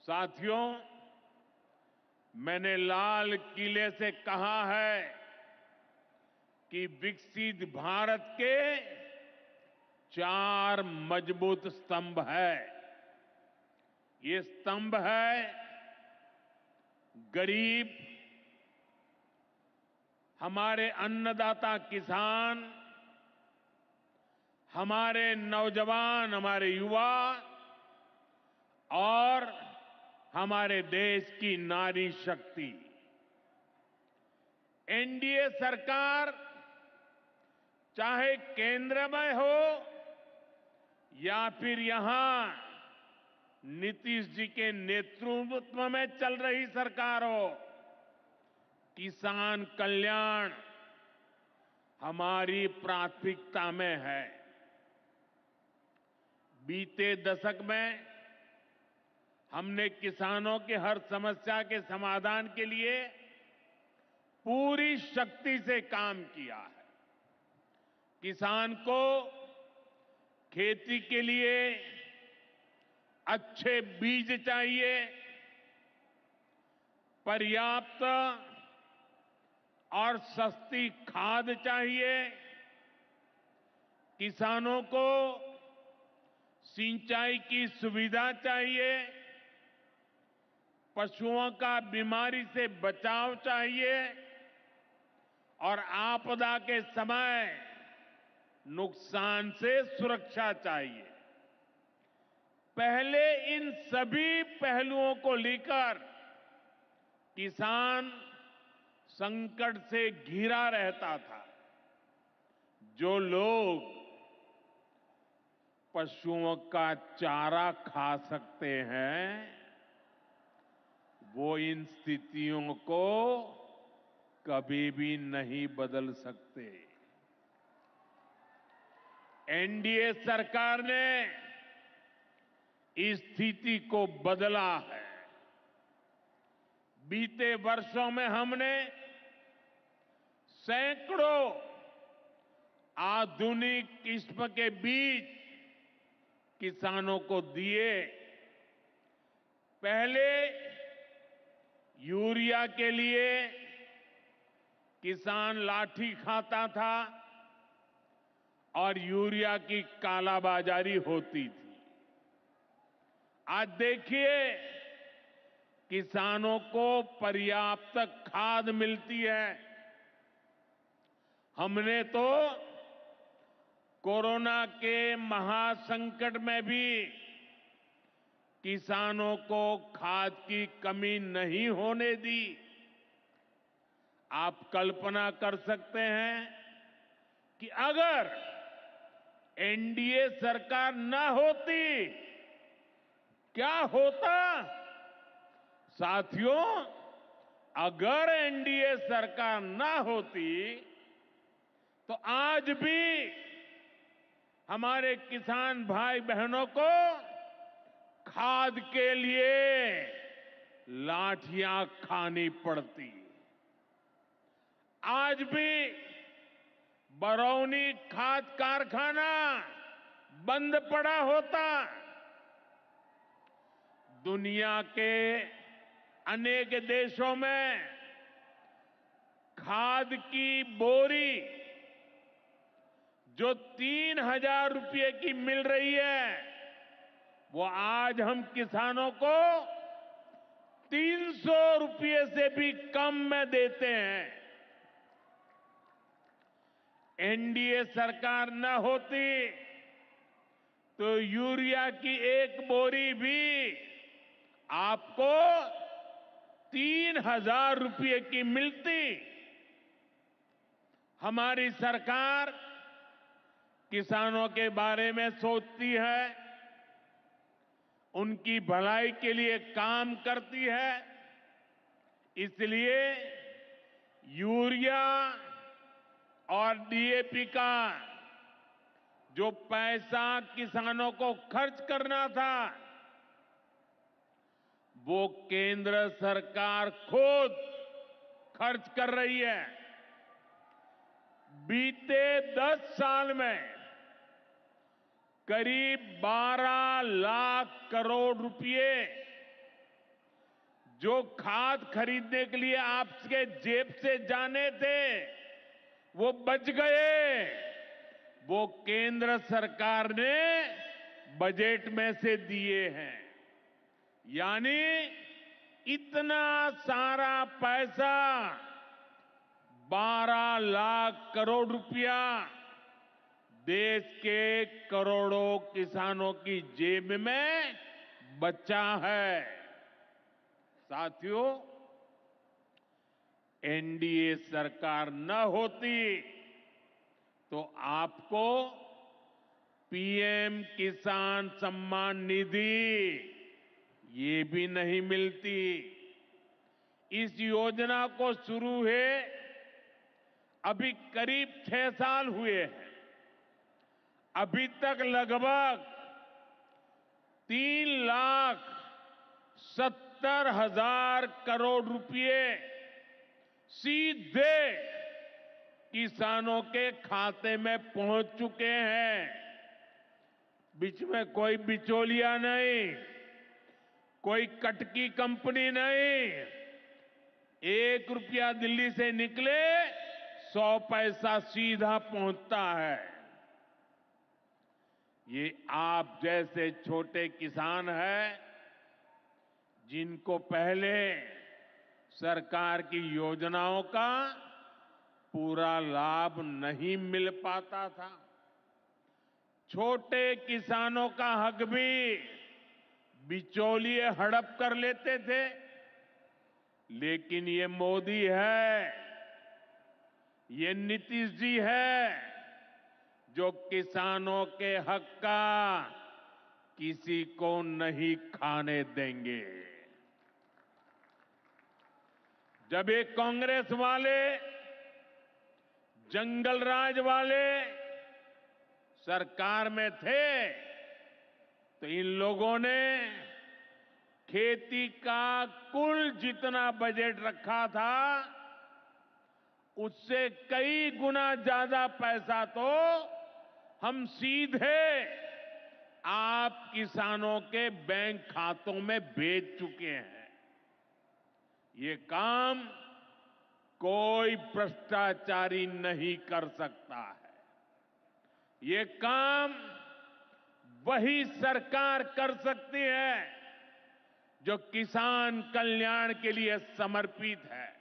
साथियों, मैंने लाल किले से कहा है कि विकसित भारत के 4 मजबूत स्तंभ है। ये स्तंभ है गरीब, हमारे अन्नदाता किसान, हमारे नौजवान, हमारे युवा और हमारे देश की नारी शक्ति। एनडीए सरकार चाहे केंद्र में हो या फिर यहां नीतीश जी के नेतृत्व में चल रही सरकार हो, किसान कल्याण हमारी प्राथमिकता में है। बीते दशक में हमने किसानों की हर समस्या के समाधान के लिए पूरी शक्ति से काम किया है। किसान को खेती के लिए अच्छे बीज चाहिए, पर्याप्त और सस्ती खाद चाहिए, किसानों को सिंचाई की सुविधा चाहिए, पशुओं का बीमारी से बचाव चाहिए और आपदा के समय नुकसान से सुरक्षा चाहिए। पहले इन सभी पहलुओं को लेकर किसान संकट से घिरा रहता था। जो लोग पशुओं का चारा खा सकते हैं, वो इन स्थितियों को कभी भी नहीं बदल सकते। एनडीए सरकार ने इस स्थिति को बदला है। बीते वर्षों में हमने सैकड़ों आधुनिक किस्म के बीज किसानों को दिए। पहले यूरिया के लिए किसान लाठी खाता था और यूरिया की कालाबाजारी होती थी। आज देखिए, किसानों को पर्याप्त खाद मिलती है। हमने तो कोरोना के महासंकट में भी किसानों को खाद की कमी नहीं होने दी। आप कल्पना कर सकते हैं कि अगर एनडीए सरकार न होती, क्या होता? साथियों, अगर एनडीए सरकार न होती तो आज भी हमारे किसान भाई बहनों को खाद के लिए लाठियां खानी पड़ती। आज भी बरौनी खाद कारखाना बंद पड़ा होता। दुनिया के अनेक देशों में खाद की बोरी जो 3,000 रुपये की मिल रही है, वो आज हम किसानों को 300 रुपये से भी कम में देते हैं। एनडीए सरकार न होती तो यूरिया की एक बोरी भी आपको 3,000 रुपये की मिलती। हमारी सरकार किसानों के बारे में सोचती है, उनकी भलाई के लिए काम करती है। इसलिए यूरिया और डीएपी का जो पैसा किसानों को खर्च करना था, वो केंद्र सरकार खुद खर्च कर रही है। बीते 10 साल में करीब 12 लाख करोड़ रुपए जो खाद खरीदने के लिए आपके जेब से जाने थे वो बच गए, वो केंद्र सरकार ने बजट में से दिए हैं। यानी इतना सारा पैसा 12 लाख करोड़ रुपया देश के करोड़ों किसानों की जेब में बचा है। साथियों, एनडीए सरकार न होती तो आपको पीएम किसान सम्मान निधि ये भी नहीं मिलती। इस योजना को शुरू हुए अभी करीब 6 साल हुए हैं। अभी तक लगभग 3,70,000 करोड़ रुपए सीधे किसानों के खाते में पहुंच चुके हैं। बीच में कोई बिचौलिया नहीं, कोई कटकी कंपनी नहीं। 1 रुपया दिल्ली से निकले 100 पैसा सीधा पहुंचता है। ये आप जैसे छोटे किसान हैं जिनको पहले सरकार की योजनाओं का पूरा लाभ नहीं मिल पाता था। छोटे किसानों का हक भी बिचौलिए हड़प कर लेते थे। लेकिन ये मोदी है, ये नीतीश जी है जो किसानों के हक का किसी को नहीं खाने देंगे। जब ये कांग्रेस वाले, जंगल राज वाले सरकार में थे तो इन लोगों ने खेती का कुल जितना बजट रखा था उससे कई गुना ज्यादा पैसा तो हम सीधे आप किसानों के बैंक खातों में भेज चुके हैं। ये काम कोई भ्रष्टाचारी नहीं कर सकता है। ये काम वही सरकार कर सकती है जो किसान कल्याण के लिए समर्पित है।